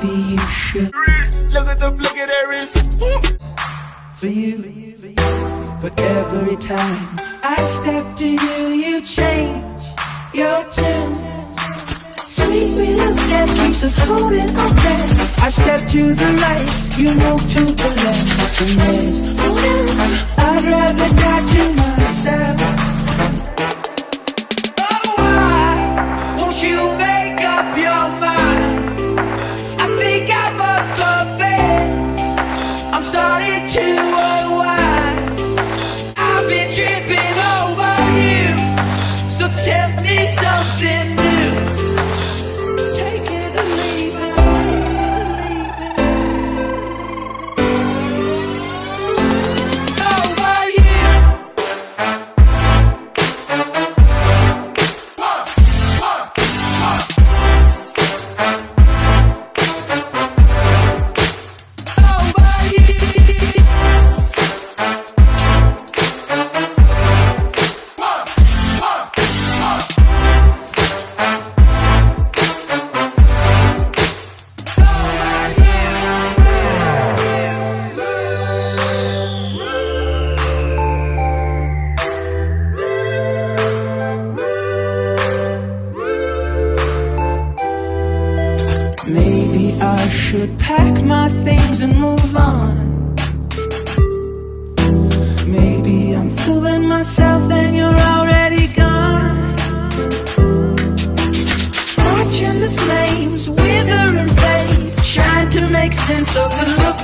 maybe you should. Look at that wrist. For you, but every time I step to you, you change your tune. Sweet little that keeps us holding our breath. I step to the right, you move to the left. And there's no else I'd rather die to myself. Oh, why won't you make up your mind? I think I must confess, I'm starting to unwind. I've been tripping over you, so tell me something new. Take it or leave it. Over you. Over you. Maybe I should pack my things and move on. Maybe I'm fooling myself and you're already gone. Watching the flames wither and fade, trying to make sense of the look